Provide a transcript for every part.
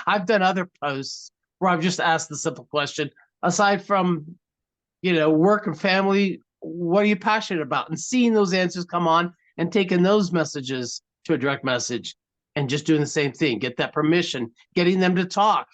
I've done other posts where I've just asked the simple question, aside from, work and family, what are you passionate about? And seeing those answers come on and taking those messages to a direct message and just doing the same thing, get that permission, getting them to talk.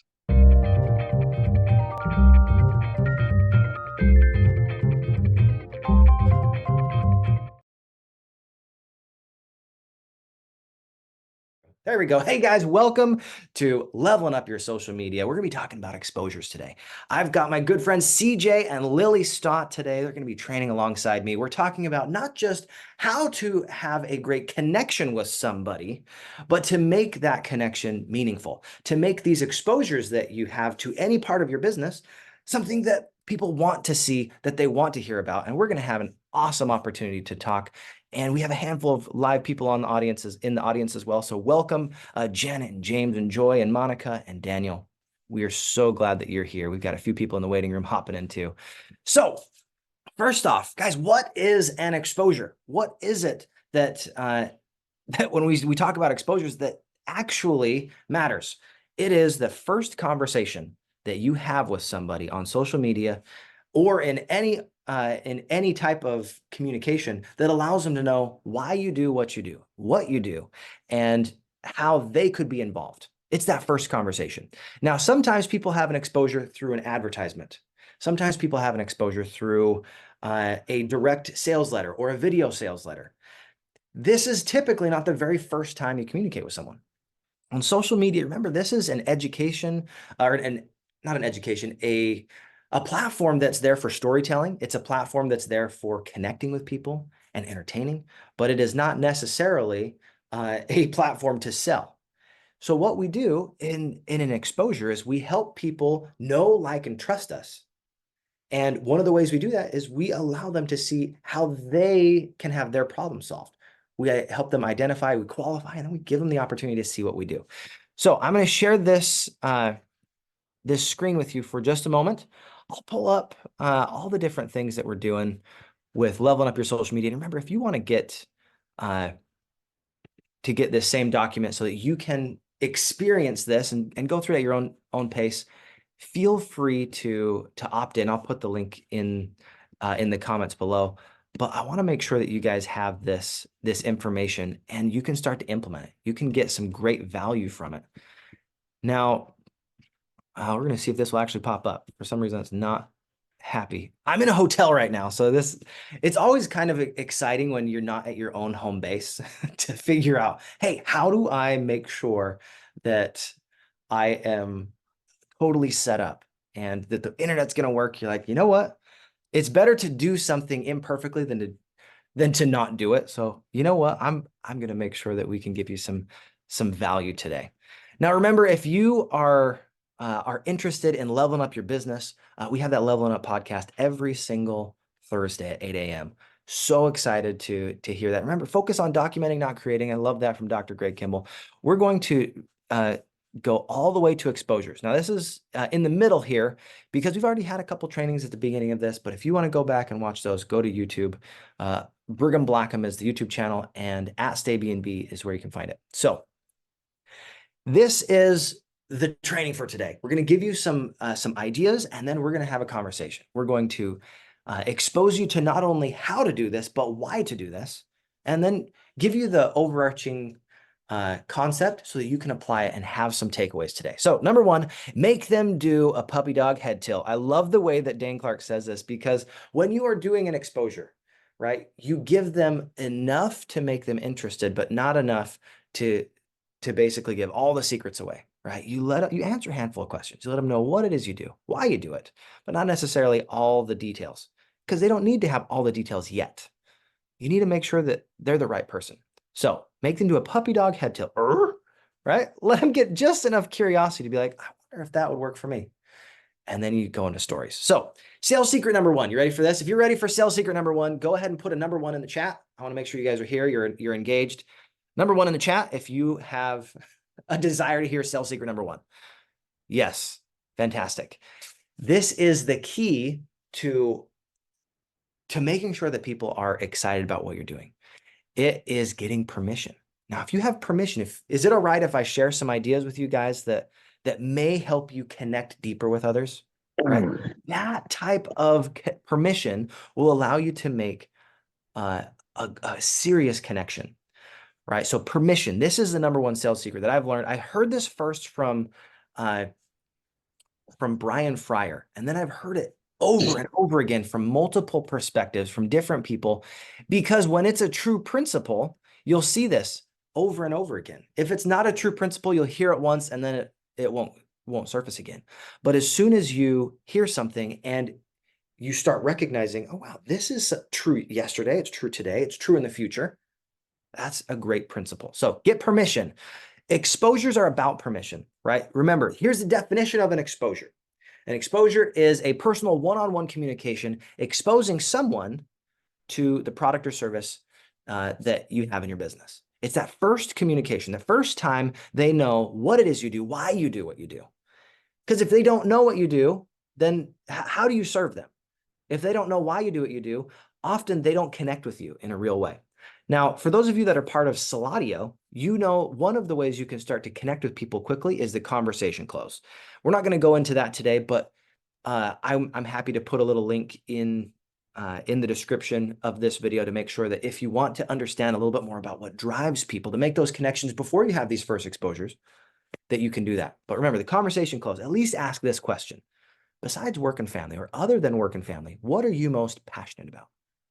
There we go. Hey guys, welcome to Leveling Up Your Social Media. We're going to be talking about exposures today. I've got my good friends CJ and Lily Stott today. They're going to be training alongside me. We're talking about not just how to have a great connection with somebody, but to make that connection meaningful, to make these exposures that you have to any part of your business something that people want to see, that they want to hear about. And we're going to have an awesome opportunity to talk. And we have a handful of live people in the audience as well. So welcome, Janet and James and Joy and Monica and Daniel. We are so glad that you're here. We've got a few people in the waiting room hopping in too. So first off, guys, what is an exposure? What is it that that when we talk about exposures that actually matters? It is the first conversation that you have with somebody on social media or in any type of communication that allows them to know why you do what you do, and how they could be involved. It's that first conversation. Now, sometimes people have an exposure through an advertisement. Sometimes people have an exposure through a direct sales letter or a video sales letter. This is typically not the very first time you communicate with someone. On social media, remember, this is an education, or not an education, a platform that's there for storytelling. It's a platform that's there for connecting with people and entertaining, but it is not necessarily a platform to sell. So what we do in an exposure is we help people know, like, and trust us. And one of the ways we do that is we allow them to see how they can have their problem solved. We help them identify, we qualify, and then we give them the opportunity to see what we do. So I'm going to share this screen with you for just a moment. I'll pull up all the different things that we're doing with leveling up your social media. And remember, if you want to get this same document so that you can experience this and go through it at your own pace, feel free to opt in. I'll put the link in the comments below. But I want to make sure that you guys have this information and you can start to implement it. You can get some great value from it. Now, we're going to see if this will actually pop up. For some reason, it's not happy. I'm in a hotel right now, so it's always kind of exciting when you're not at your own home base to figure out, hey, how do I make sure that I am totally set up and that the internet's going to work? You're like, you know what? It's better to do something imperfectly than to not do it. So you know what? I'm going to make sure that we can give you some value today. Now, remember, if you are interested in leveling up your business, we have that Leveling Up podcast every single Thursday at 8 a.m. So excited to hear that. Remember, focus on documenting, not creating. I love that from Dr. Greg Kimball. We're going to go all the way to exposures. Now, this is in the middle here because we've already had a couple trainings at the beginning of this, but if you want to go back and watch those, go to YouTube. Brigham Blackham is the YouTube channel, and at Staybnbee is where you can find it. So this is the training for today. We're going to give you some ideas, and then we're going to have a conversation. We're going to expose you to not only how to do this, but why to do this, and then give you the overarching concept so that you can apply it and have some takeaways today. So number one, make them do a puppy dog head tilt. I love the way that Dane Clark says this, because when you are doing an exposure, right, you give them enough to make them interested, but not enough to basically give all the secrets away. Right? You answer a handful of questions. You let them know what it is you do, why you do it, but not necessarily all the details, because they don't need to have all the details yet. You need to make sure that they're the right person. So make them do a puppy dog head tilt, right? Let them get just enough curiosity to be like, I wonder if that would work for me. And then you go into stories. So sales secret number one, you ready for this? If you're ready for sales secret number one, go ahead and put a number one in the chat. I want to make sure you guys are here. You're engaged. Number one in the chat, if you have a desire to hear sales secret number one. Yes, fantastic. This is the key to making sure that people are excited about what you're doing. It is getting permission. Now, if you have permission, is it all right if I share some ideas with you guys that that may help you connect deeper with others, right? That type of permission will allow you to make a serious connection, right? So permission, this is the number one sales secret that I've learned. I heard this first from Brian Fryer, and then I've heard it over and over again from multiple perspectives, from different people, because when it's a true principle, you'll see this over and over again. If it's not a true principle, you'll hear it once and then it won't surface again. But as soon as you hear something and you start recognizing, oh, wow, this is true yesterday, it's true today, it's true in the future, that's a great principle. So get permission. Exposures are about permission, right? Remember, here's the definition of an exposure. An exposure is a personal one-on-one communication exposing someone to the product or service that you have in your business. It's that first communication, the first time they know what it is you do, why you do what you do. Because if they don't know what you do, then how do you serve them? If they don't know why you do what you do, often they don't connect with you in a real way. Now, for those of you that are part of Saladio, you know one of the ways you can start to connect with people quickly is the conversation close. We're not going to go into that today, but I'm happy to put a little link in the description of this video to make sure that if you want to understand a little bit more about what drives people to make those connections before you have these first exposures, that you can do that. But remember, the conversation close, at least ask this question. Besides work and family, or other than work and family, what are you most passionate about?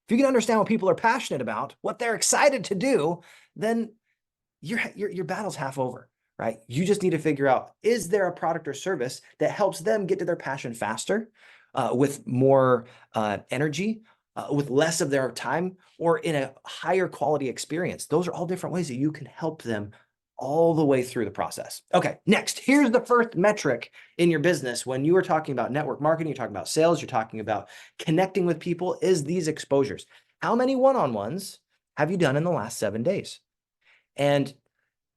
If you can understand what people are passionate about, what they're excited to do, then your battle's half over, right? You just need to figure out, is there a product or service that helps them get to their passion faster, with more energy, with less of their time, or in a higher quality experience? Those are all different ways that you can help them all the way through the process. Okay, next, here's the first metric in your business. When you are talking about network marketing, you're talking about sales, you're talking about connecting with people, is these exposures. How many one-on-ones have you done in the last 7 days? And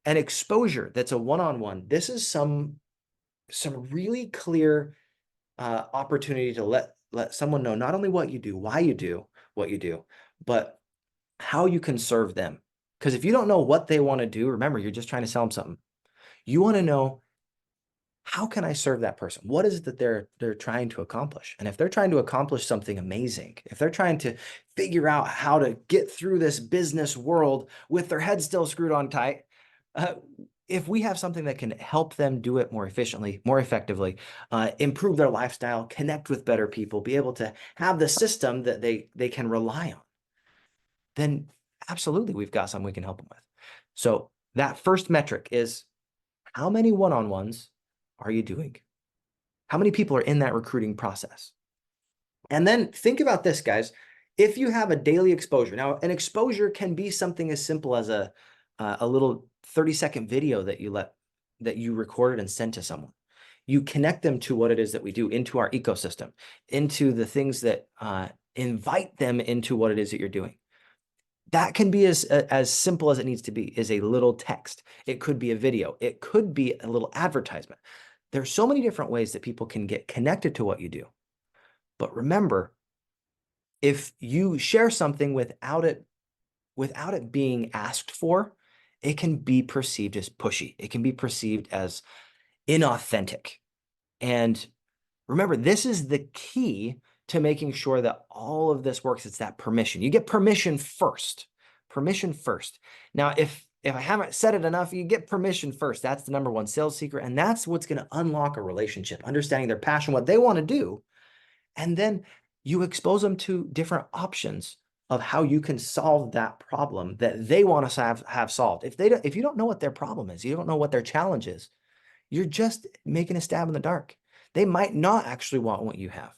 an exposure that's a one-on-one, this is some really clear opportunity to let someone know not only what you do, why you do what you do, but how you can serve them. Because if you don't know what they want to do, remember, you're just trying to sell them something. You want to know, how can I serve that person? What is it that they're trying to accomplish? And if they're trying to accomplish something amazing, if they're trying to figure out how to get through this business world with their head still screwed on tight, if we have something that can help them do it more efficiently, more effectively, improve their lifestyle, connect with better people, be able to have the system that they can rely on, then absolutely we've got something we can help them with. So that first metric is, how many one-on-ones are you doing? How many people are in that recruiting process? And then think about this, guys. If you have a daily exposure, now an exposure can be something as simple as a little 30-second video that you recorded and sent to someone. You connect them to what it is that we do, into our ecosystem, into the things that invite them into what it is that you're doing. That can be as simple as it needs to be, is a little text. It could be a video. It could be a little advertisement. There's so many different ways that people can get connected to what you do. But remember, if you share something without it being asked for, it can be perceived as pushy. It can be perceived as inauthentic. And remember, this is the key to making sure that all of this works. It's that permission. You get permission first. Permission first. Now, if I haven't said it enough, you get permission first. That's the number one sales secret. And that's what's going to unlock a relationship, understanding their passion, what they want to do. And then you expose them to different options of how you can solve that problem that they want to have solved. If you don't know what their problem is, you don't know what their challenge is, you're just making a stab in the dark. They might not actually want what you have.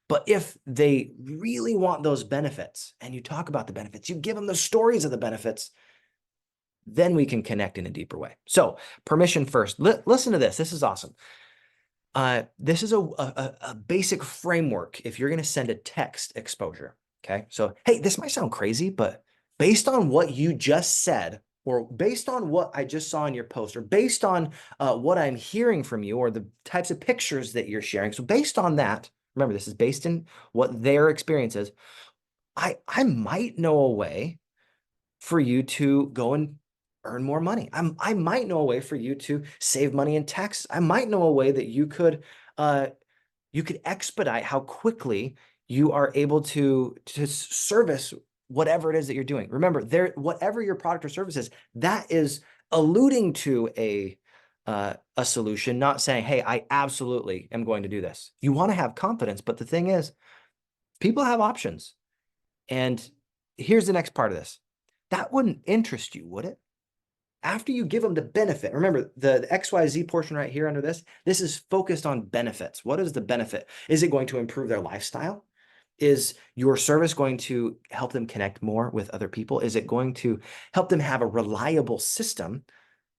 But if they really want those benefits and you talk about the benefits, you give them the stories of the benefits, then we can connect in a deeper way. So permission first. Listen to this. This is awesome. This is a basic framework if you're going to send a text exposure. Okay. So, hey, this might sound crazy, but based on what you just said, or based on what I just saw in your post, or based on what I'm hearing from you, or the types of pictures that you're sharing. So based on that, remember, this is based in what their experience is. I might know a way for you to go and earn more money. I might know a way for you to save money in taxes. I might know a way that you could expedite how quickly you are able to service whatever it is that you're doing. Remember, whatever your product or service is, that is alluding to a solution, not saying, hey, I absolutely am going to do this. You want to have confidence, but the thing is, people have options. And here's the next part of this. That wouldn't interest you, would it? After you give them the benefit, remember the XYZ portion right here under this is focused on benefits. What is the benefit? Is it going to improve their lifestyle? Is your service going to help them connect more with other people? Is it going to help them have a reliable system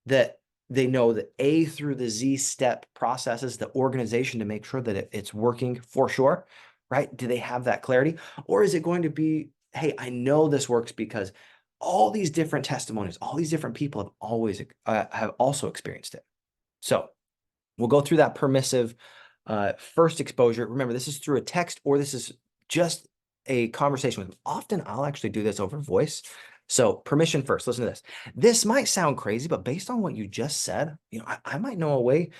that they know the A through the Z step processes, the organization to make sure that it's working for sure, right? Do they have that clarity? Or is it going to be, hey, I know this works because all these different testimonies, all these different people have also experienced it. So we'll go through that permissive first exposure. Remember, this is through a text or this is just a conversation with them. Often I'll actually do this over voice. So permission first, listen to this. This might sound crazy, but based on what you just said, I might know a way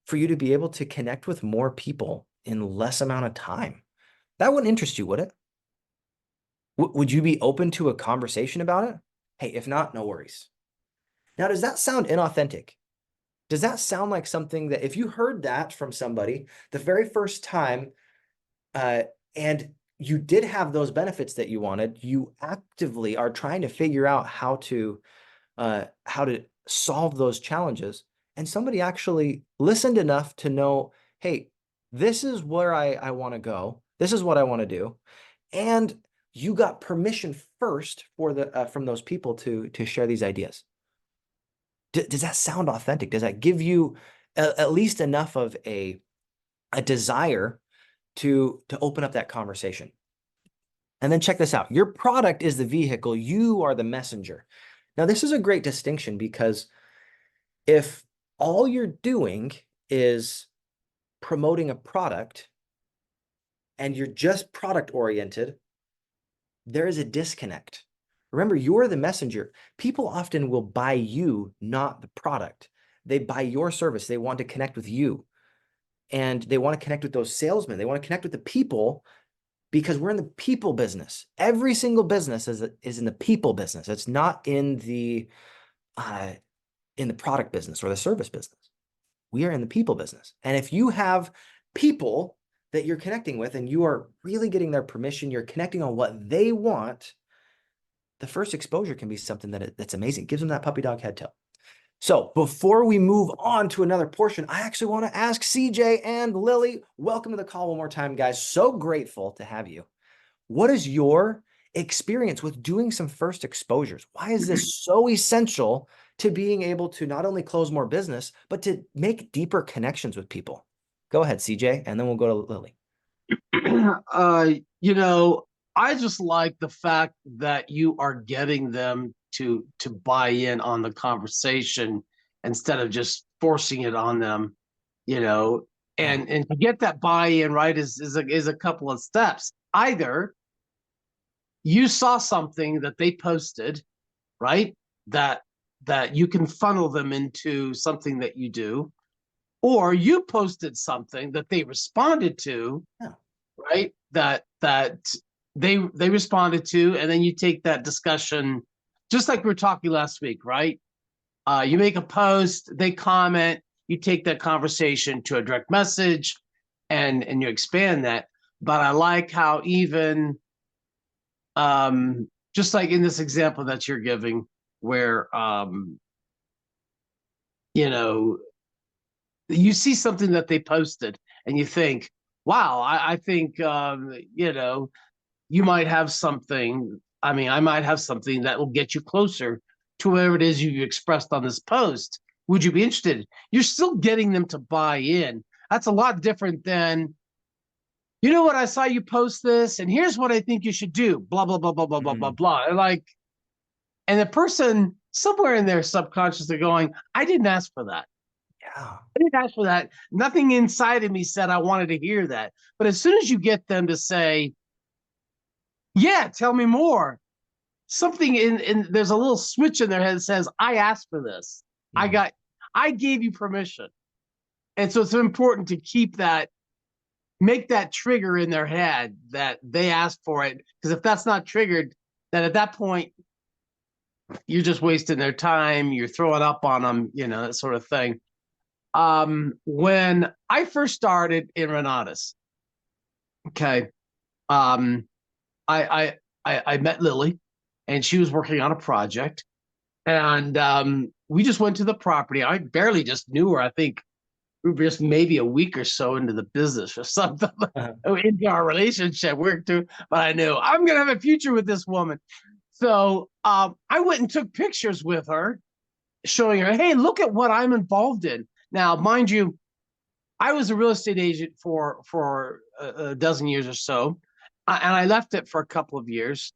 for you to be able to connect with more people in less amount of time. That wouldn't interest you, would it? Would you be open to a conversation about it? Hey, if not, no worries. Now, does that sound inauthentic? Does that sound like something that if you heard that from somebody the very first time, and you did have those benefits that you wanted, you actively are trying to figure out how to solve those challenges, and somebody actually listened enough to know, hey, this is where I want to go. This is what I want to do. And you got permission first from those people to share these ideas. Does that sound authentic? Does that give you at least enough of a desire to open up that conversation? And then check this out. Your product is the vehicle. You are the messenger. Now, this is a great distinction because if all you're doing is promoting a product and you're just product oriented, there is a disconnect. Remember, you're the messenger. People often will buy you, not the product. They buy your service. They want to connect with you. And they want to connect with those salesmen. They want to connect with the people because we're in the people business. Every single business is in the people business. It's not in the product business or the service business. We are in the people business. And if you have people that you're connecting with and you are really getting their permission, you're connecting on what they want, the first exposure can be something that's amazing. It gives them that puppy dog head tail. So before we move on to another portion, I actually want to ask CJ and Lily, welcome to the call one more time, guys. So grateful to have you. What is your experience with doing some first exposures? Why is this so essential to being able to not only close more business, but to make deeper connections with people? Go ahead, CJ, and then we'll go to Lily. I just like the fact that you are getting them to buy in on the conversation instead of just forcing it on them, and to get that buy-in right is a couple of steps. Either you saw something that they posted, right, that you can funnel them into something that you do, or you posted something that they responded to, right, that they responded to, and then you take that discussion, just like we were talking last week, right? You make a post, they comment, you take that conversation to a direct message, and you expand that. But I like how even, just like in this example that you're giving, where you see something that they posted, and you think, wow, I think you might have something. I mean, I might have something that will get you closer to whatever it is you've expressed on this post. Would you be interested? You're still getting them to buy in. That's a lot different than, what, I saw you post this, and here's what I think you should do. Blah, blah, blah, blah, blah, blah, blah, blah. And the person somewhere in their subconscious are going, I didn't ask for that. Yeah. I didn't ask for that. Nothing inside of me said I wanted to hear that. But as soon as you get them to say, yeah, tell me more, something in there's a little switch in their head that says, I asked for this. I gave you permission. And so it's important to keep that, make that trigger in their head that they asked for it. Because if that's not triggered, then at that point, you're just wasting their time. You're throwing up on them, you know, that sort of thing. When I first started in Renatus, okay, I met Lily, and she was working on a project, and we just went to the property. I barely just knew her. I think we were just maybe a week or so into the business or something, into our relationship. But I knew I'm gonna have a future with this woman. So I went and took pictures with her, showing her, hey, look at what I'm involved in. Now, mind you, I was a real estate agent for a dozen years or so, and I left it for a couple of years.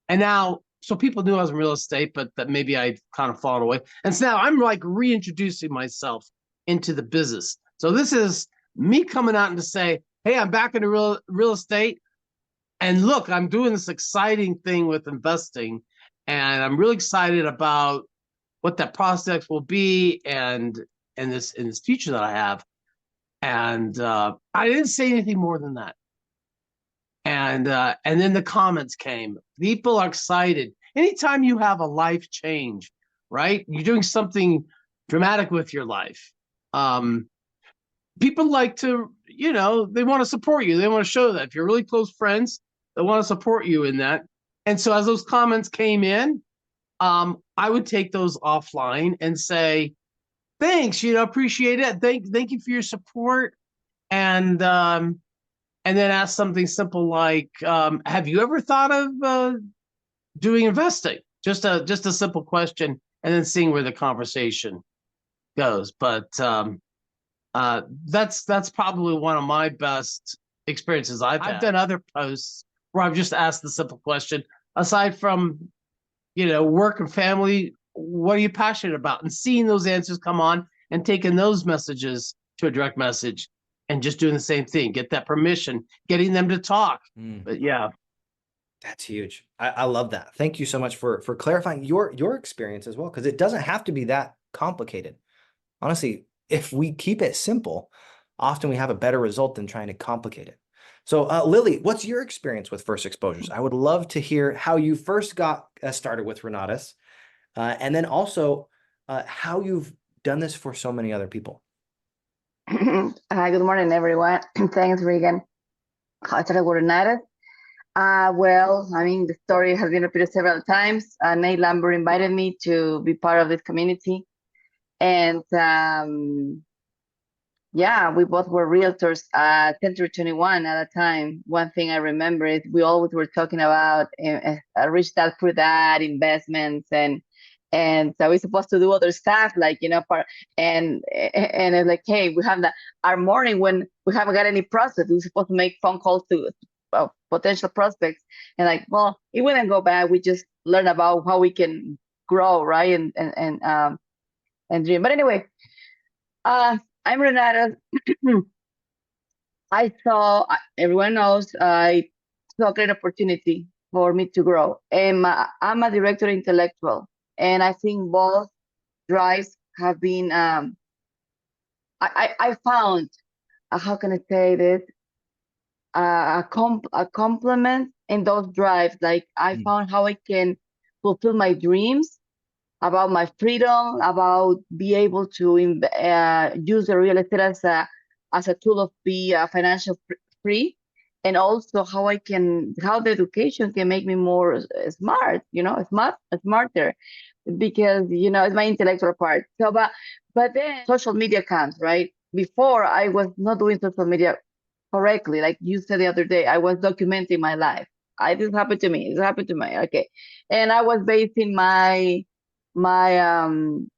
And now, so people knew I was in real estate, but that maybe I'd kind of fallen away. And so now I'm like reintroducing myself into the business. So this is me coming out and to say, hey, I'm back into real estate. And look, I'm doing this exciting thing with investing. And I'm really excited about what that prospects will be and in this future that I have. And I didn't say anything more than that. And then the comments came. People are excited. Anytime you have a life change, right? You're doing something dramatic with your life. People like to, you know, they want to support you. They want to show that. If you're really close friends, they want to support you in that. And so as those comments came in, I would take those offline and say, thanks, you know, appreciate it. Thank you for your support. And then ask something simple like, have you ever thought of doing investing? Just a simple question, and then seeing where the conversation goes. But that's probably one of my best experiences I've had. I've done other posts where I've just asked the simple question, aside from, you know, work and family, what are you passionate about? And seeing those answers come on and taking those messages to a direct message and just doing the same thing, get that permission, getting them to talk. But yeah. That's huge. I love that. Thank you so much for clarifying your experience as well, because it doesn't have to be that complicated. Honestly, if we keep it simple, often we have a better result than trying to complicate it. So Lily, what's your experience with first exposures? I would love to hear how you first got started with Renatus, and then also how you've done this for so many other people. Hi, good morning, everyone. Thanks, Regan. I started with Renatus. Well, I mean, the story has been repeated several times. Nate Lambert invited me to be part of this community. And yeah, we both were realtors at Century 21 at a time. One thing I remember is we always were talking about rich dad, poor dad, investments, and so we're supposed to do other stuff like, you know, and it's like, hey, we have our morning when we haven't got any prospects, we're supposed to make phone calls to potential prospects, and like, well, it wouldn't go bad. We just learn about how we can grow, right, and dream. But anyway, I'm Renata. I saw, everyone knows, I saw a great opportunity for me to grow. And I'm a director intellectual, and I think both drives have been, I found, how can I say this, a complement in those drives. Like I found how I can fulfill my dreams, about my freedom, about be able to use the real estate as a tool of be financial free, and also how the education can make me more smart, you know, smarter, because, you know, it's my intellectual part. So, but then social media comes, right? Before I was not doing social media correctly, like you said the other day, I was documenting my life. This happened to me. This happened to me. Okay, and I was basing my kind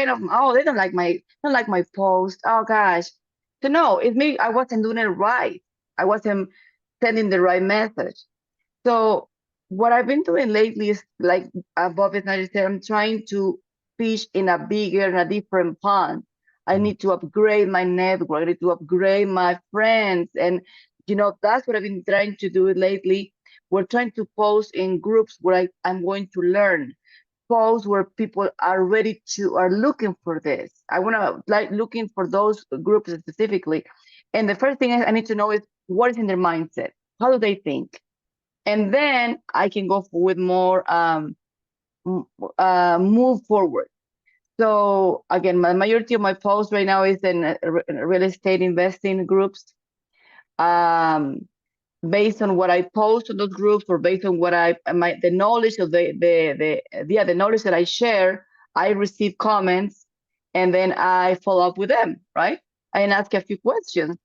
of, oh, they don't like my post. Oh gosh, so no, it's me. I wasn't doing it right. I wasn't sending the right message. So what I've been doing lately is, like Bob is not said, I'm trying to fish in a bigger and a different pond. I need to upgrade my network. I need to upgrade my friends, and you know, that's what I've been trying to do lately. we're trying to post in groups where I'm going to learn, posts where people are looking for this. I want to looking for those groups specifically. And the first thing I need to know is what is in their mindset. How do they think? And then I can go with more move forward. So again, my majority of my posts right now is in real estate investing groups. Based on what I post on those groups, or based on what the knowledge of the knowledge that I share, I receive comments, and then I follow up with them, right? And ask a few questions.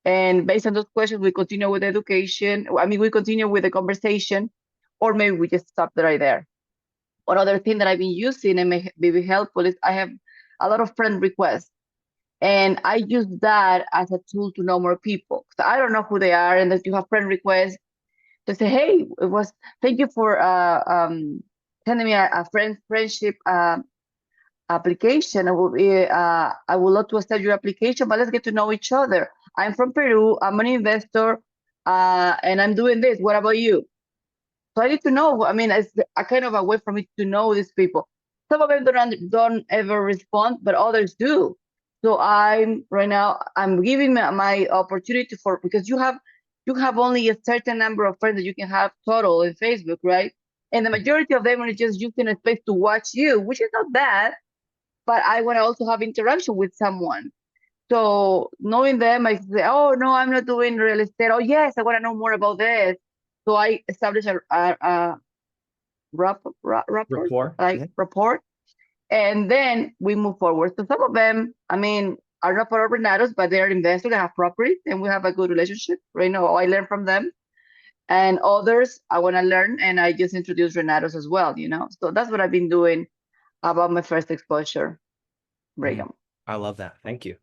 And based on those questions, we continue with education. I mean, we continue with the conversation, or maybe we just stop right there. Another thing that I've been using and may be helpful is I have a lot of friend requests. And I use that as a tool to know more people. So I don't know who they are, and that you have friend requests to say, hey, thank you for sending me a friendship application. I would love to accept your application, but let's get to know each other. I'm from Peru. I'm an investor, and I'm doing this. What about you? So I need to know. I mean, it's a kind of a way for me to know these people. Some of them don't ever respond, but others do. So I'm giving my opportunity because you have only a certain number of friends that you can have total in Facebook, right? And the majority of them are just using a space to watch you, which is not bad. But I want to also have interaction with someone. So knowing them, I say, oh no, I'm not doing real estate. Oh yes, I want to know more about this. So I establish a rapport, rapport, and then we move forward. So some of them, I mean, are not for Renatos, but they're investors that have properties, and we have a good relationship. Right now, I learn from them, and others I want to learn, and I just introduce Renatos as well. So that's what I've been doing about my first exposure, Brigham. I love that. Thank you.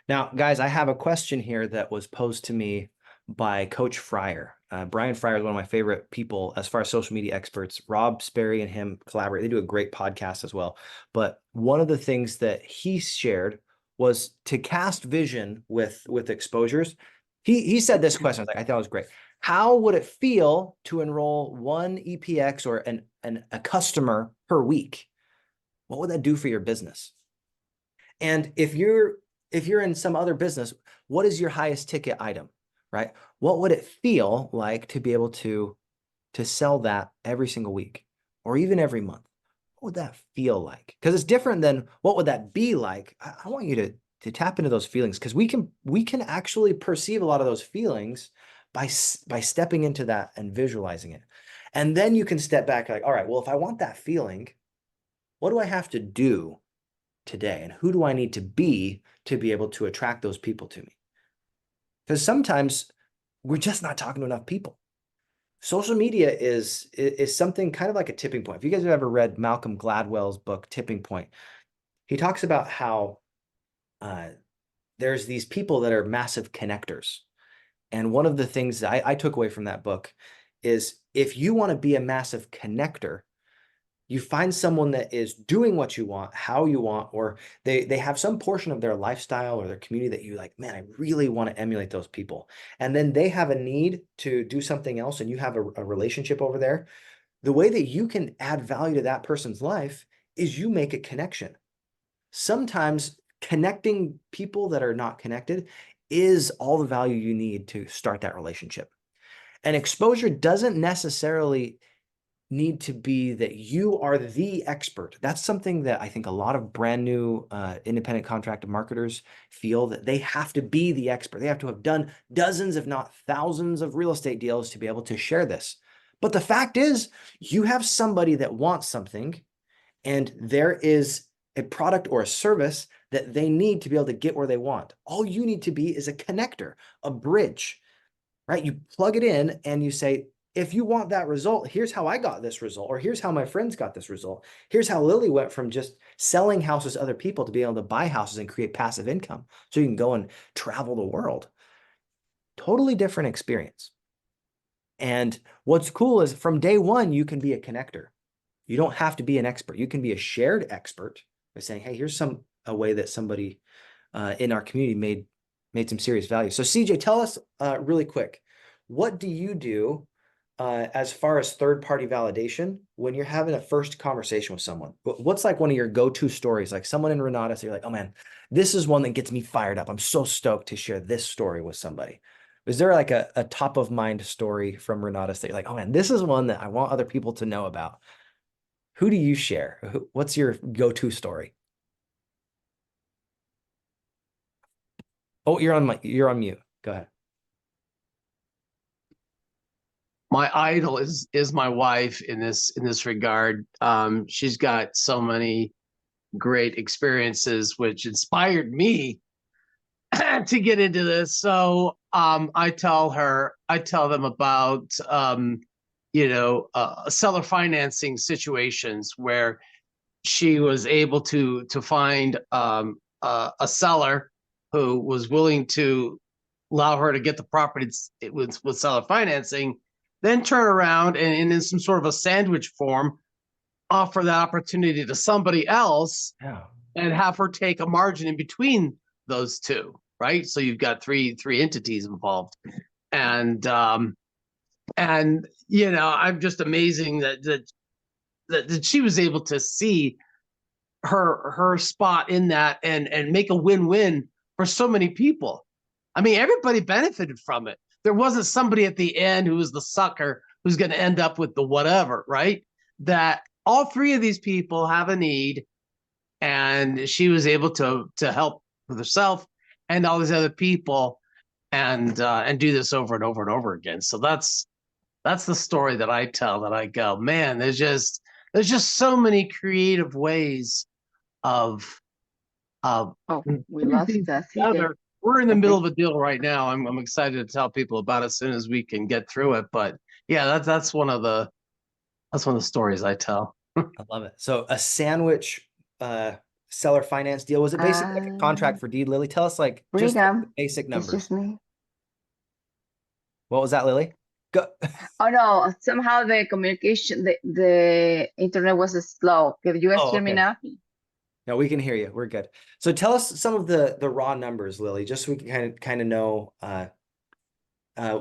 Now, guys, I have a question here that was posed to me by Coach Fryer. Brian Fryer is one of my favorite people as far as social media experts. Rob Sperry and him collaborate. They do a great podcast as well. But one of the things that he shared was to cast vision with exposures. He said this question. I thought it was great. How would it feel to enroll one EPX or a customer per week? What would that do for your business? And if you're in some other business, what is your highest ticket item, right? What would it feel like to be able to sell that every single week or even every month? What would that feel like? Because it's different than what would that be like. I want you to tap into those feelings, because we can actually perceive a lot of those feelings by stepping into that and visualizing it. And then you can step back like, all right, well, if I want that feeling, what do I have to do today? And who do I need to be able to attract those people to me? Because sometimes we're just not talking to enough people. Social media is something kind of like a tipping point. If you guys have ever read Malcolm Gladwell's book, Tipping Point, he talks about how there's these people that are massive connectors. And one of the things that I took away from that book is, if you want to be a massive connector, you find someone that is doing what you want, how you want, or they have some portion of their lifestyle or their community that you like, man, I really want to emulate those people. And then they have a need to do something else, and you have a relationship over there. The way that you can add value to that person's life is you make a connection. Sometimes connecting people that are not connected is all the value you need to start that relationship. And exposure doesn't necessarily need to be that you are the expert. That's something that I think a lot of brand new independent contractor marketers feel, that they have to be the expert. They have to have done dozens, if not thousands, of real estate deals to be able to share this. But the fact is, you have somebody that wants something, and there is a product or a service that they need to be able to get where they want. All you need to be is a connector, a bridge, right? You plug it in and you say, if you want that result, here's how I got this result, or here's how my friends got this result. Here's how Lily went from just selling houses to other people to be able to buy houses and create passive income so you can go and travel the world. Totally different experience. And what's cool is, from day one, you can be a connector. You don't have to be an expert. You can be a shared expert by saying, hey, here's a way that somebody in our community made some serious value. So CJ, tell us really quick, what do you do as far as third-party validation, when you're having a first conversation with someone, what's like one of your go-to stories? Like someone in Renatus, you're like, oh man, this is one that gets me fired up. I'm so stoked to share this story with somebody. Is there like a top of mind story from Renatus that you're like, oh man, this is one that I want other people to know about? Who do you share? What's your go-to story? Oh, you're on mute. Go ahead. My idol is my wife in this regard. She's got so many great experiences, which inspired me to get into this. So I tell them about seller financing situations where she was able to find a seller who was willing to allow her to get the property with seller financing, then turn around and in some sort of a sandwich form offer that opportunity to somebody else, Yeah. and have her take a margin in between those two, right? So you've got three entities involved, and I'm just amazing that she was able to see her spot in that and make a win-win for so many people. I mean, everybody benefited from it. There wasn't somebody at the end who was the sucker who's going to end up with the whatever, right? That all three of these people have a need, and she was able to help with herself and all these other people, and do this over and over and over again. So that's the story that I tell. That I go, man, there's just so many creative ways of We lost things CJ. together. We're in the Okay. middle of a deal right now. I'm excited to tell people about it as soon as we can get through it. But yeah, that's one of the stories I tell. I love it. So a sandwich seller finance deal, was it basically like a contract for deed, Lily? Tell us like just the Brigham, basic it's numbers. just me. What was that, Lily? Go. Oh no, somehow the communication, the internet was slow. Can you guys Oh, hear me okay. now? No, we can hear you. We're good. So tell us some of the raw numbers, Lily, just so we can kind of know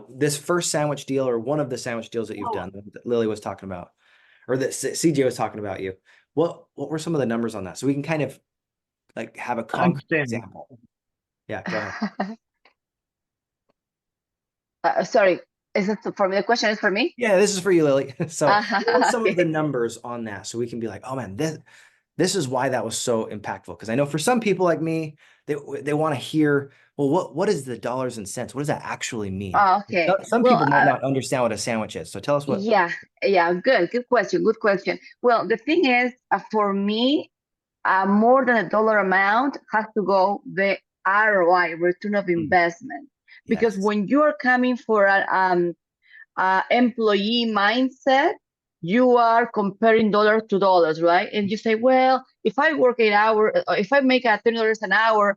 this first sandwich deal, or one of the sandwich deals that you've done that Lily was talking about, or that CJ was talking about you. What were some of the numbers on that? So we can kind of like have a concrete example. Yeah, go ahead. Sorry, is it for me? The question is for me? Yeah, this is for you, Lily. So what are some of the Okay. numbers on that, so we can be like, oh man, this is why that was so impactful. Because I know for some people like me, they want to hear, well, what is the dollars and cents? What does that actually mean? Oh, okay. Some Well, people might not understand what a sandwich is. So tell us what. yeah, good question. Well, the thing is, for me, more than $1 amount has to go the ROI, return of investment, because Yes. when you're coming for an employee mindset, you are comparing dollars to dollars, right? And you say, well, if I work 8 hours, if I make $20 an hour,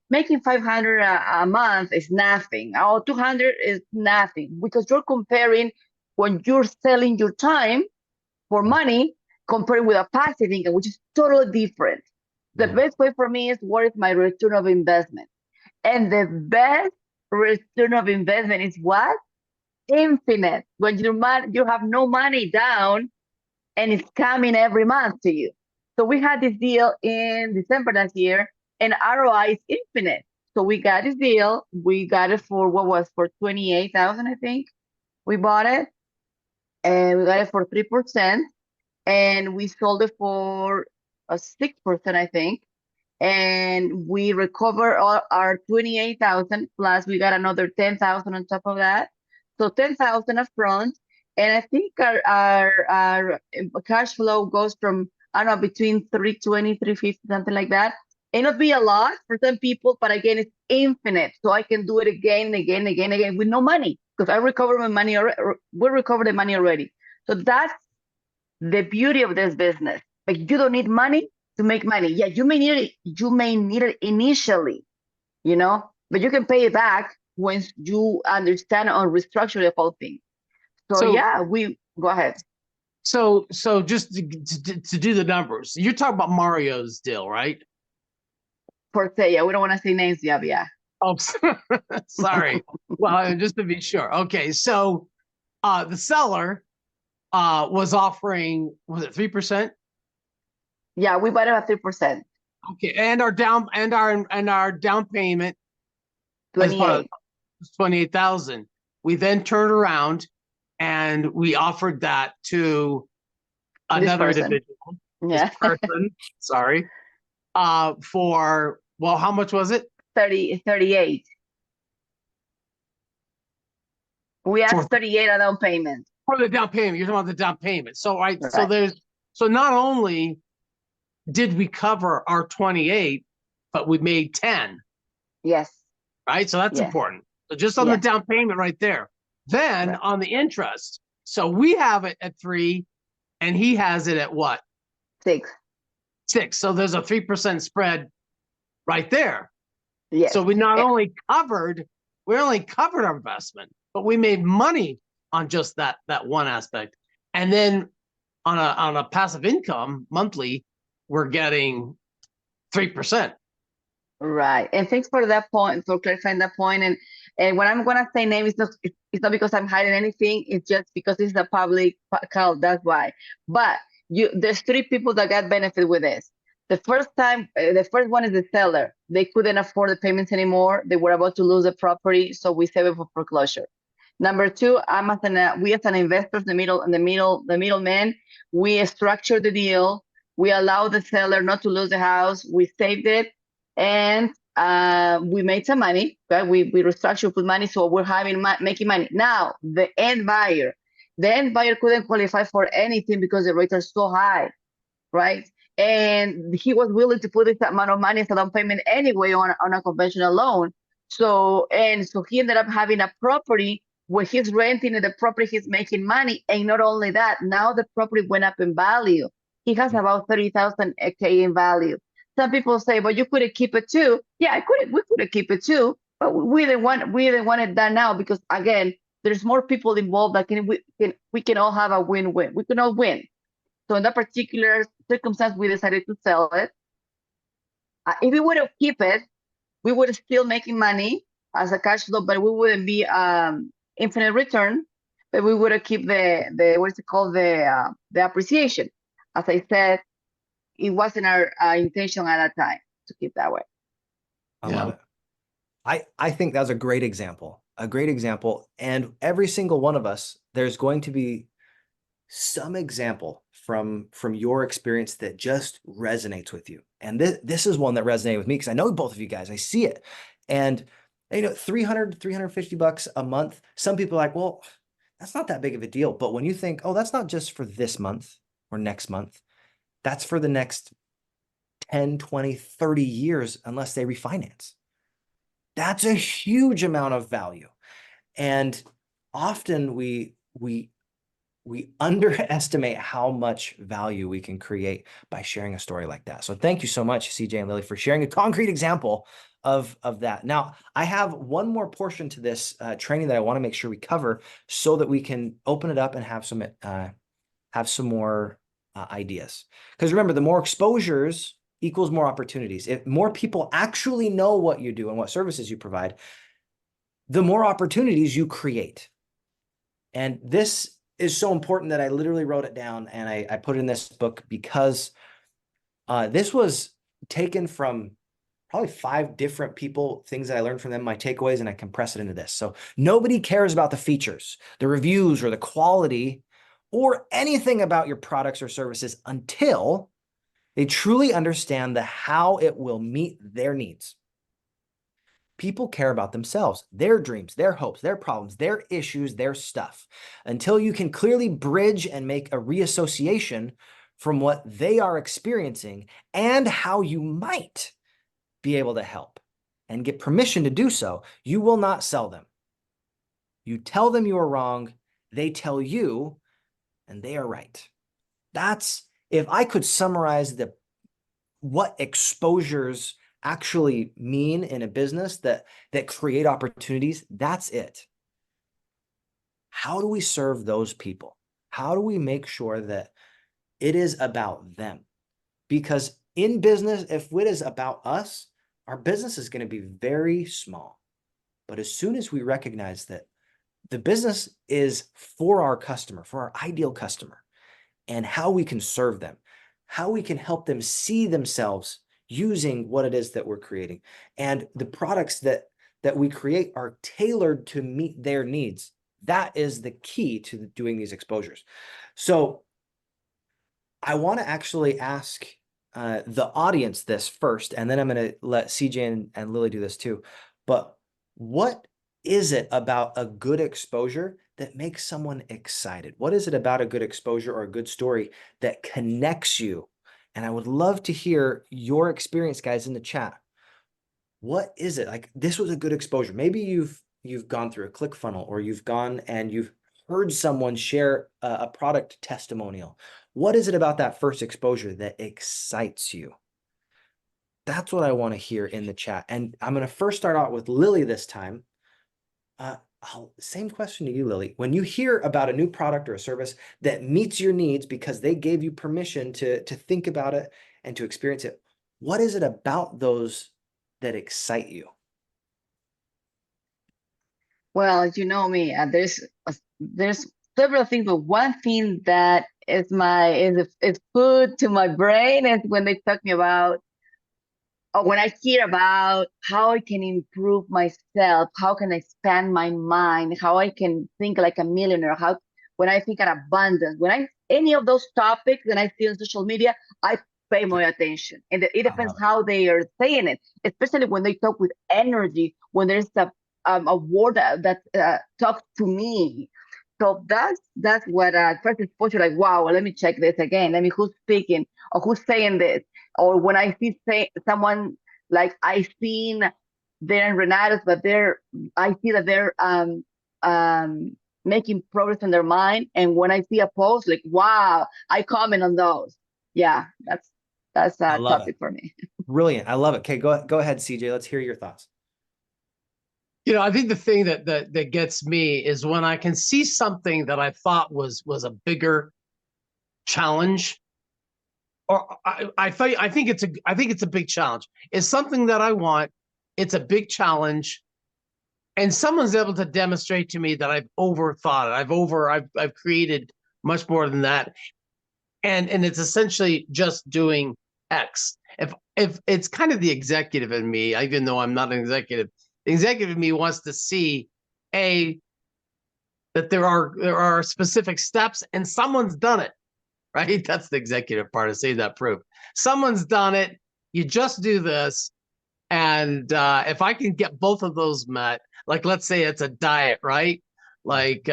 making 500 a month is nothing. Or 200 is nothing, because you're comparing when you're selling your time for money compared with a passive income, which is totally different. The best way for me is, what is my return of investment? And the best return of investment is what? Infinite. When you have no money down and it's coming every month to you. So we had this deal in December last year, and ROI is infinite. So we got this deal. We got it for for 28,000, I think. We bought it, and we got it for 3%, and we sold it for 6%, I think. And we recover all our 28,000, plus we got another 10,000 on top of that. So 10,000 upfront. And I think our cash flow goes from, I don't know, between 320, 350, something like that. It'll be a lot for some people, but again, it's infinite. So I can do it again and again and again and again with no money, because I recover my money already. We recover the money already. So that's the beauty of this business. Like, you don't need money to make money. Yeah, you may need it initially, but you can pay it back once you understand or restructure the whole thing. So yeah, we go ahead. So just to do the numbers, you're talking about Mario's deal, right? Per se, yeah, we don't want to say names, yeah. Oh, sorry. Well, just to be sure. Okay, so the seller was offering, was it 3%? Yeah, we bought it at 3%, Okay, and our down payment as part of 28. 28,000. We then turned around and we offered that to This another person. individual, this Yeah, person, sorry, for, well, how much was it? 38. We For, asked 38 a down payment. for the down payment. You're talking about the down payment. So, right, so Right. so not only did we cover our 28, but we made 10, Yes. right? So that's Yes. important. So just on the Yes. down payment right there. Then Right. on the interest, so we have it at 3 and he has it at what? 6. 6. So there's a 3% spread right there. Yes. So we only covered our investment, but we made money on just that one aspect. And then on a passive income monthly, we're getting 3%. Right. And thanks for that point, for clarifying that point. And when I'm gonna say name, it's not because I'm hiding anything. It's just because it's a public call. That's why. But there's 3 people that got benefit with this. The first one is the seller. They couldn't afford the payments anymore. They were about to lose the property, so we saved it for foreclosure. Number 2, we as an investor, the middleman, we structured the deal. We allowed the seller not to lose the house. We saved it, and we made some money. Okay? We restructured, put money, so we're making money. Now the end buyer couldn't qualify for anything because the rates are so high, right? And he was willing to put this amount of money as a down payment anyway on a conventional loan. So he ended up having a property where he's renting the property, he's making money. And not only that, now the property went up in value. He has about 30,000 in value. Some people say, but you could have keep it too. Yeah, we could have keep it too, but we didn't want it done now because again, there's more people involved that we can all have a win-win. We can all win. So in that particular circumstance, we decided to sell it. If we would have kept it, we would have still making money as a cash flow, but we wouldn't be infinite return. But we would have keep the what's it called, the appreciation. As I said, it wasn't our intention at that time to keep that way. I love it. I think that's a great example. And every single one of us, there's going to be some example from your experience that just resonates with you. And this is one that resonated with me because I know both of you guys, I see it. And you know, $350 a month. Some people are like, well, that's not that big of a deal. But when you think, oh, that's not just for this month or next month, that's for the next 10, 20, 30 years, unless they refinance. That's a huge amount of value. And often we underestimate how much value we can create by sharing a story like that. So thank you so much, CJ and Lily, for sharing a concrete example of that. Now, I have one more portion to this training that I want to make sure we cover so that we can open it up and have some more ideas. Because remember, the more exposures equals more opportunities. If more people actually know what you do and what services you provide, the more opportunities you create. And this is so important that I literally wrote it down and I put it in this book because this was taken from probably 5 different people, things that I learned from them, my takeaways, and I compress it into this. So nobody cares about the features, the reviews, or the quality, or anything about your products or services until they truly understand how it will meet their needs. People care about themselves, their dreams, their hopes, their problems, their issues, their stuff. Until you can clearly bridge and make a reassociation from what they are experiencing and how you might be able to help and get permission to do so, you will not sell them. You tell them you are wrong, they tell you, and they are right. That's, if I could summarize what exposures actually mean in a business that create opportunities, that's it. How do we serve those people? How do we make sure that it is about them? Because in business, if it is about us, our business is going to be very small. But as soon as we recognize that the business is for our customer, for our ideal customer, and how we can serve them, how we can help them see themselves using what it is that we're creating. And the products that we create are tailored to meet their needs. That is the key to doing these exposures. So I want to actually ask the audience this first, and then I'm going to let CJ and Lily do this too. But what is it about a good exposure that makes someone excited? What is it about a good exposure or a good story that connects you? And I would love to hear your experience, guys, in the chat. What is it? Like, this was a good exposure. Maybe you've gone through a ClickFunnels, or you've gone and you've heard someone share a product testimonial. What is it about that first exposure that excites you? That's what I want to hear in the chat. And I'm going to first start out with Lily this time. Same question to you, Lily. When you hear about a new product or a service that meets your needs because they gave you permission to think about it and to experience it, what is it about those that excite you? Well, you know me, there's several things, but one thing that is food to my brain is when they talk me about, or when I hear about how I can improve myself, how can I expand my mind, how I can think like a millionaire, when I think of abundance, any of those topics that I see on social media, I pay more attention. And it depends how they are saying it, especially when they talk with energy, when there's a word that talks to me. So that's what first exposure, like, wow, well, let me check this again. Let me, who's speaking or who's saying this? Or when I see someone, like I seen they're in Renatos, but I see that they're making progress in their mind. And when I see a post, like, wow, I comment on those. Yeah, that's a topic for me. Brilliant. I love it. Okay, go ahead, CJ. Let's hear your thoughts. You know, I think the thing that gets me is when I can see something that I thought was a bigger challenge, or I think it's a big challenge. It's something that I want. It's a big challenge, and someone's able to demonstrate to me that I've overthought it. I've created much more than that, and it's essentially just doing X. If it's kind of the executive in me, even though I'm not an executive, the executive in me wants to see that there are specific steps and someone's done it, right? That's the executive part of seeing that proof. Someone's done it. You just do this. And if I can get both of those met, like, let's say it's a diet, right? Like,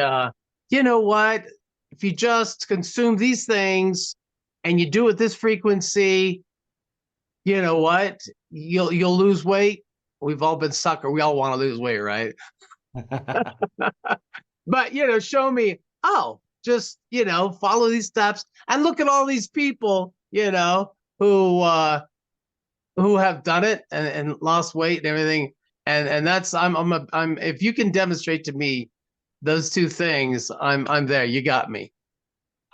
you know what? If you just consume these things and you do it this frequency, you know what? You'll lose weight. We've all been sucker. We all want to lose weight, right? But, show me, just, follow these steps and look at all these people, who have done it and lost weight and everything. And that's, I'm, if you can demonstrate to me those two things, I'm there. You got me.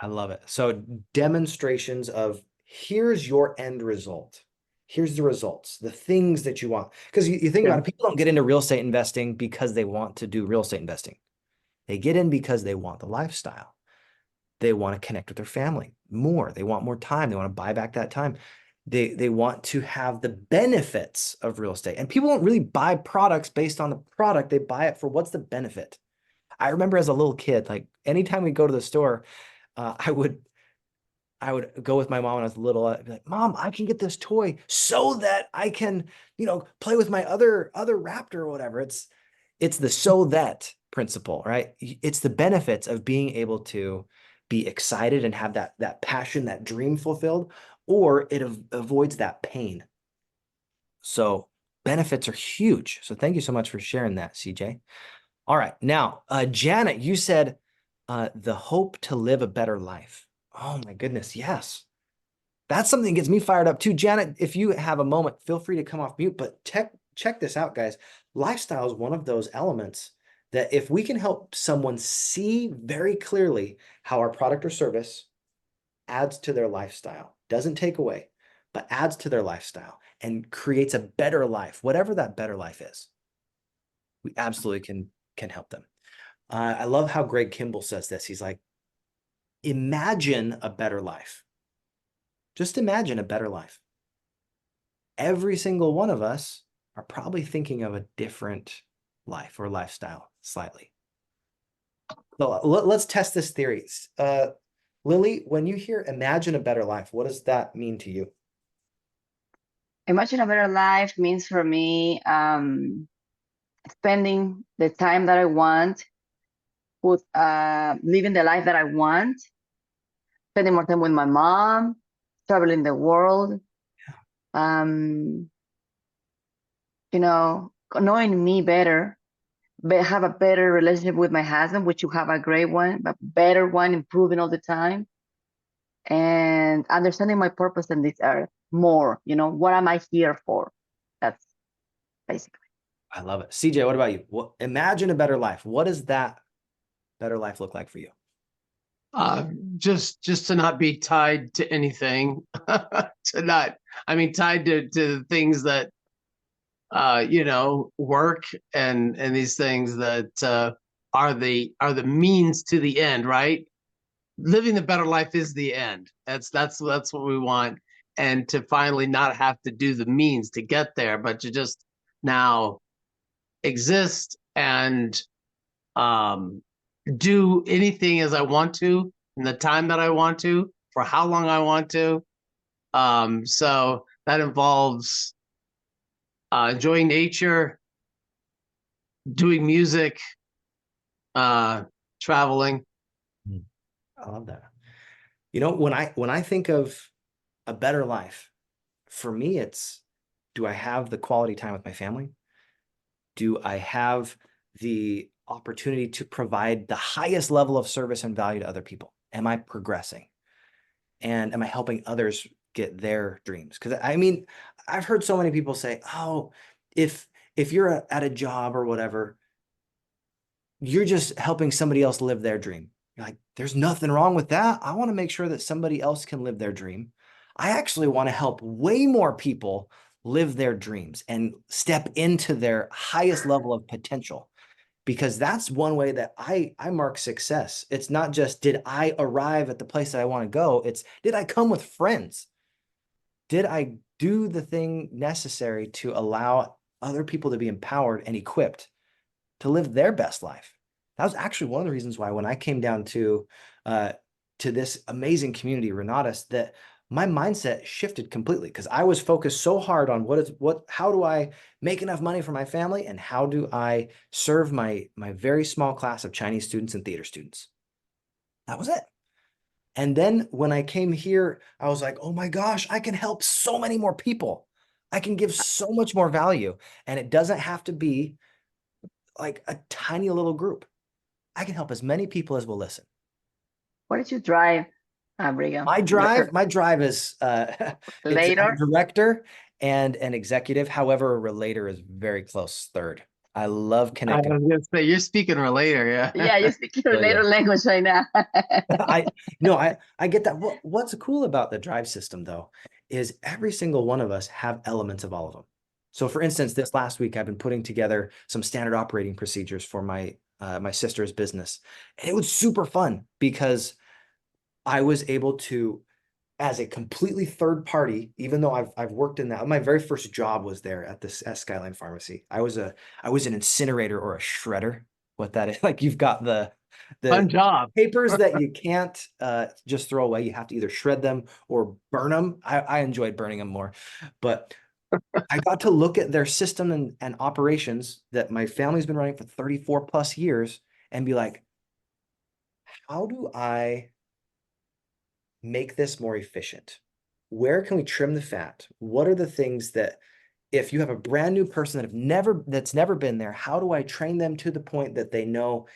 I love it. So demonstrations of, here's your end result. Here's the results, the things that you want. Because you think about it, people don't get into real estate investing because they want to do real estate investing. They get in because they want the lifestyle. They want to connect with their family more. They want more time. They want to buy back that time. They want to have the benefits of real estate. And people don't really buy products based on the product. They buy it for what's the benefit. I remember as a little kid, like anytime we go to the store, I would go with my mom when I was little. I'd be like, Mom, I can get this toy so that I can, play with my other raptor or whatever. It's the so that principle, right? It's the benefits of being able to be excited and have that passion, that dream fulfilled, or it avoids that pain. So benefits are huge. So thank you so much for sharing that, CJ. All right. Now, Janet, you said the hope to live a better life. Oh my goodness. Yes. That's something that gets me fired up too. Janet, if you have a moment, feel free to come off mute, but check this out, guys. Lifestyle is one of those elements that if we can help someone see very clearly how our product or service adds to their lifestyle, doesn't take away, but adds to their lifestyle and creates a better life, whatever that better life is, we absolutely can help them. I love how Greg Kimball says this. He's like, imagine a better life. Just imagine a better life. Every single one of us are probably thinking of a different life or lifestyle slightly. So let's test this theory. Lily, when you hear imagine a better life, what does that mean to you? Imagine a better life means for me spending the time that I want, with living the life that I want, spending more time with my mom, traveling the world, um, knowing me better, have a better relationship with my husband, which you have a great one, but better one, improving all the time, and understanding my purpose in this earth more. What am I here for? That's basically. I love it. CJ, what about you? Imagine a better life. What does that better life look like for you? Just to not be tied to anything, tied to the things that, work and these things that are the means to the end, right? Living the better life is the end. That's what we want. And to finally not have to do the means to get there, but to just now exist and do anything as I want to in the time that I want to, for how long I want to. So that involves enjoying nature, doing music, traveling. I love that. When I think of a better life, for me, it's, do I have the quality time with my family? Do I have the opportunity to provide the highest level of service and value to other people? Am I progressing? And am I helping others get their dreams? Because I've heard so many people say, oh, if you're at a job or whatever, you're just helping somebody else live their dream. You're like, there's nothing wrong with that. I want to make sure that somebody else can live their dream. I actually want to help way more people live their dreams and step into their highest level of potential, because that's one way that I mark success. It's not just, did I arrive at the place that I want to go? It's, did I come with friends? Did I do the thing necessary to allow other people to be empowered and equipped to live their best life? That was actually one of the reasons why, when I came down to this amazing community, Renatus, that my mindset shifted completely, because I was focused so hard on how do I make enough money for my family, and how do I serve my very small class of Chinese students and theater students. That was it. And then when I came here, I was like, oh my gosh, I can help so many more people. I can give so much more value, and it doesn't have to be like a tiny little group. I can help as many people as will listen. What did you drive, Brigham? My drive is it's a director and an executive. However, a relator is very close third. I love connecting. I was gonna say, you're speaking relator, yeah. Yeah, you're speaking relator language right now. I get that. What's cool about the drive system, though, is every single one of us have elements of all of them. So for instance, this last week, I've been putting together some standard operating procedures for my sister's business. And it was super fun, because I was able to, as a completely third party, even though I've worked in that, my very first job was there at Skyline Pharmacy. I was an incinerator or a shredder. What that is, like, you've got the Fun job. papers that you can't just throw away. You have to either shred them or burn them. I enjoyed burning them more, but I got to look at their system and operations that my family's been running for 34 plus years and be like, how do I make this more efficient? Where can we trim the fat? What are the things that, if you have a brand new person that's never been there, how do I train them to the point that they know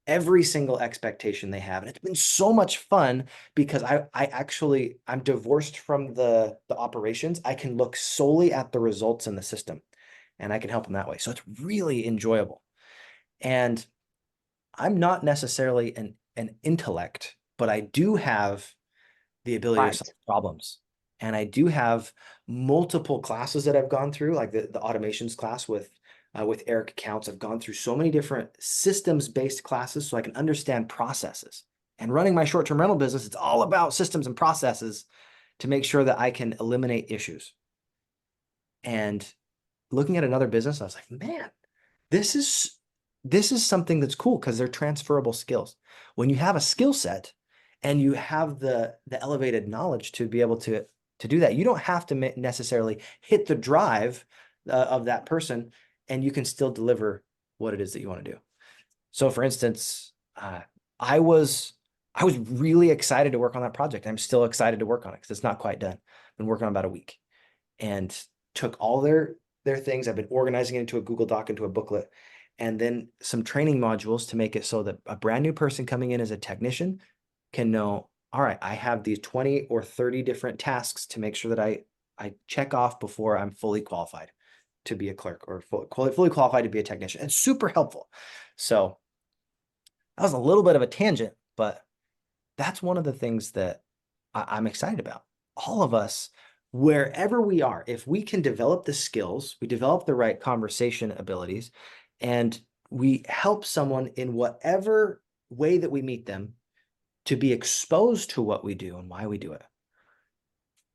every single expectation they have? And it's been so much fun, because I'm divorced from the operations. I can look solely at the results in the system, and I can help them that way. So it's really enjoyable. And I'm not necessarily an intellect, but I do have the ability to solve problems. And I do have multiple classes that I've gone through, like the automations class with with Eric Accounts. I've gone through so many different systems-based classes so I can understand processes. And running my short-term rental business, it's all about systems and processes to make sure that I can eliminate issues. And looking at another business, I was like, man, this is something that's cool because they're transferable skills. When you have a skill set and you have the elevated knowledge to be able to do that, you don't have to necessarily hit the drive of that person, and you can still deliver what it is that you want to do. So for instance, I was really excited to work on that project. I'm still excited to work on it because it's not quite done. I've been working on it about a week, and took all their things. I've been organizing it into a Google Doc, into a booklet, and then some training modules to make it so that a brand new person coming in as a technician can know, all right, I have these 20 or 30 different tasks to make sure that I check off before I'm fully qualified to be a clerk, or fully qualified to be a technician. It's super helpful. So that was a little bit of a tangent, but that's one of the things that I'm excited about. All of us, wherever we are, if we can develop the skills, we develop the right conversation abilities, and we help someone in whatever way that we meet them to be exposed to what we do and why we do it.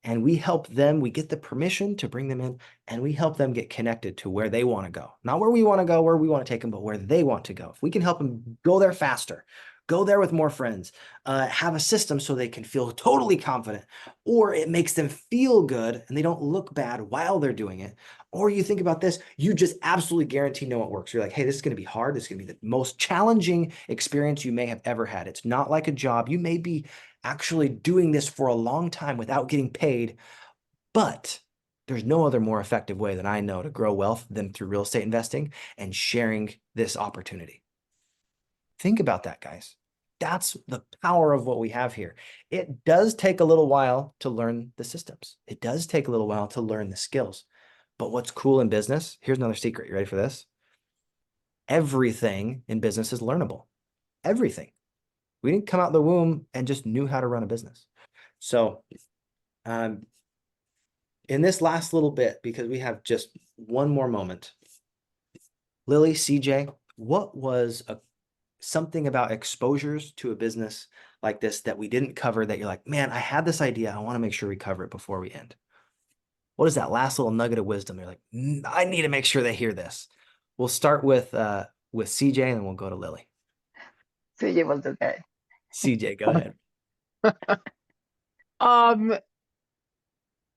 And we help them, we get the permission to bring them in, and we help them get connected to where they want to go. Not where we want to go, where we want to take them, but where they want to go. If we can help them go there faster, go there with more friends, have a system so they can feel totally confident, or it makes them feel good and they don't look bad while they're doing it. Or you think about this, you just absolutely guarantee know it works. You're like, hey, this is going to be hard. This is going to be the most challenging experience you may have ever had. It's not like a job. You may be actually doing this for a long time without getting paid, but there's no other more effective way that I know to grow wealth than through real estate investing and sharing this opportunity. Think about that, guys. That's the power of what we have here. It does take a little while to learn the systems. It does take a little while to learn the skills. But what's cool in business, here's another secret. You ready for this? Everything in business is learnable. Everything. We didn't come out of the womb and just knew how to run a business. So in this last little bit, because we have just one more moment, Lily, CJ, what was something about exposures to a business like this that we didn't cover that you're like, man, I had this idea. I want to make sure we cover it before we end. What is that last little nugget of wisdom? You're like, I need to make sure they hear this. We'll start with CJ and then we'll go to Lily. CJ was the guy. CJ, go ahead.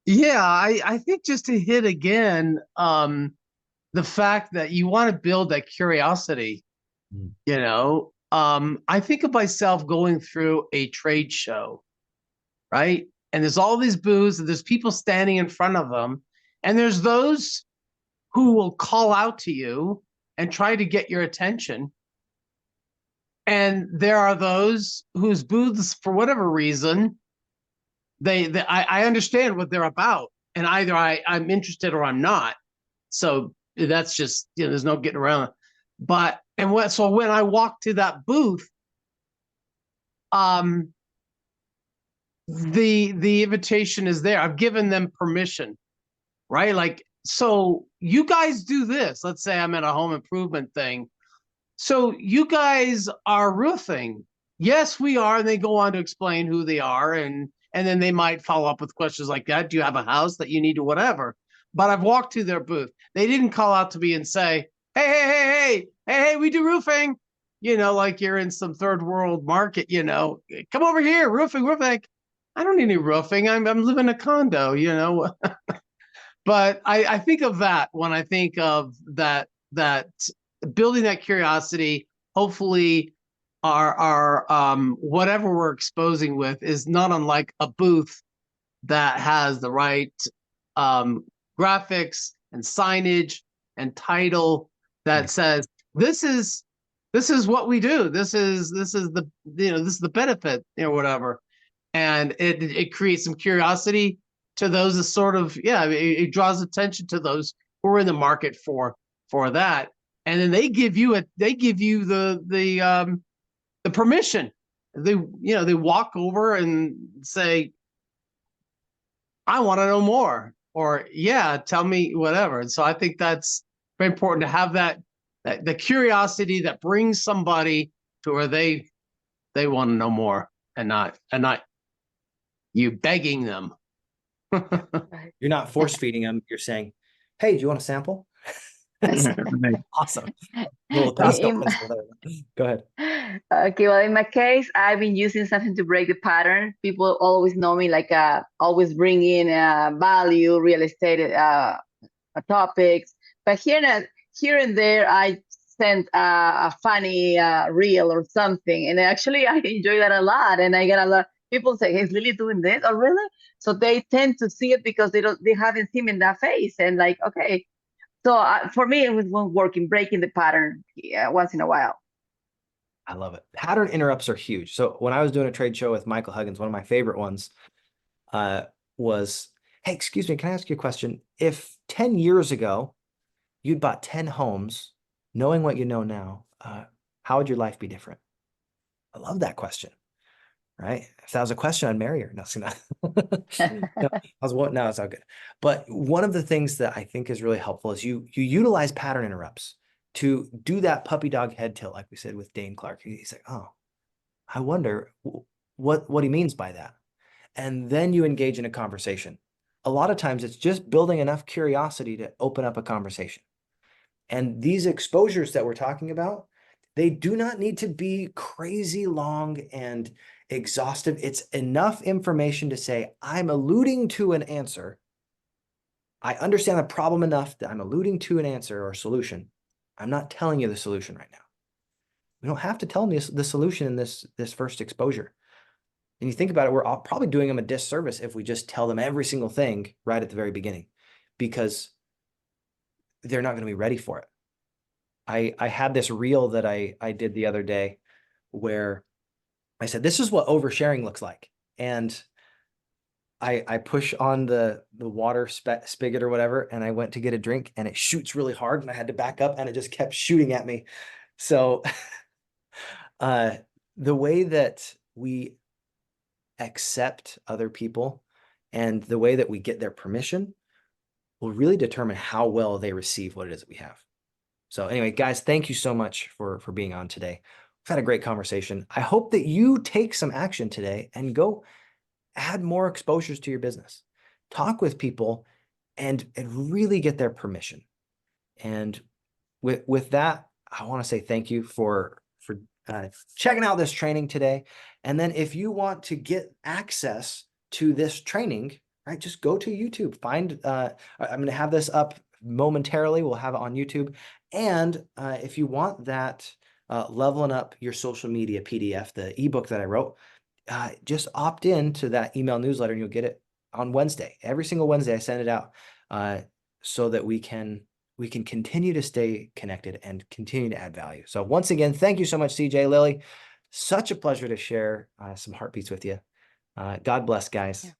Yeah, I think just to hit again, the fact that you want to build that curiosity, you know, I think of myself going through a trade show, right? And there's all these booths and there's people standing in front of them. And there's those who will call out to you and try to get your attention. And there are those whose booths, for whatever reason, I understand what they're about, and either I'm interested or I'm not. So that's just, you know, there's no getting around it. But so when I walk to that booth, the invitation is there. I've given them permission, right? Like, so you guys do this. Let's say I'm at a home improvement thing. So you guys are roofing. Yes, we are. And they go on to explain who they are. And then they might follow up with questions like that. Do you have a house that you need or whatever? But I've walked to their booth. They didn't call out to me and say, hey, we do roofing. You know, like you're in some third world market, you know, come over here, roofing. Like, I don't need any roofing. I'm living in a condo, you know. But I think of that when I think of that building that curiosity. Hopefully our whatever we're exposing with is not unlike a booth that has the right graphics and signage and title that says this is what we do. This is the, you know, this is the benefit, you know, whatever. And it creates some curiosity to those that sort of, yeah, it draws attention to those who are in the market for that. And then they give you the permission. They walk over and say, I want to know more, or yeah, tell me whatever. And so I think that's very important to have that the curiosity that brings somebody to where they want to know more, and not you begging them. Right. You're not force feeding them. You're saying, "Hey, do you want a sample?" Awesome. Little Costco In- principle there. Go ahead. Okay, well, in my case, I've been using something to break the pattern. People always know me like always bring in value, real estate topics, but here and there, I send a funny reel or something, and actually, I enjoy that a lot, and I get a lot. People say, "Is Lily doing this?" Oh, really? So they tend to see it because they haven't seen me in that face, and like, okay. So for me, it was working, breaking the pattern once in a while. I love it. Pattern interrupts are huge. So when I was doing a trade show with Michael Huggins, one of my favorite ones was, "Hey, excuse me, can I ask you a question? If 10 years ago you'd bought 10 homes, knowing what you know now, how would your life be different?" I love that question, right? If that was a question, I'd marry her. No, it's not. No, it's all good. But one of the things that I think is really helpful is you utilize pattern interrupts to do that puppy dog head tilt, like we said with Dane Clark. He's like, "Oh, I wonder what he means by that." And then you engage in a conversation. A lot of times it's just building enough curiosity to open up a conversation. And these exposures that we're talking about, they do not need to be crazy long and exhaustive. It's enough information to say, I'm alluding to an answer. I understand the problem enough that I'm alluding to an answer or solution. I'm not telling you the solution right now. We don't have to tell them the solution in this first exposure. And you think about it, we're probably doing them a disservice if we just tell them every single thing right at the very beginning, because they're not going to be ready for it. I had this reel that I did the other day where I said, "This is what oversharing looks like." And I push on the water spigot or whatever, and I went to get a drink and it shoots really hard and I had to back up and it just kept shooting at me. So the way that we accept other people and the way that we get their permission will really determine how well they receive what it is that we have. So anyway, guys, thank you so much for being on today. We've had a great conversation. I hope that you take some action today and go add more exposures to your business. Talk with people and really get their permission. And with that, I want to say thank you for checking out this training today. And then if you want to get access to this training, right, just go to YouTube. Find, I'm going to have this up momentarily. We'll have it on YouTube. And if you want that Leveling Up Your Social Media PDF, the ebook that I wrote, just opt in to that email newsletter and you'll get it on Wednesday. Every single Wednesday I send it out so that we can continue to stay connected and continue to add value. So once again, thank you so much, CJ, Lily. Such a pleasure to share some heartbeats with you. God bless, guys. Yeah.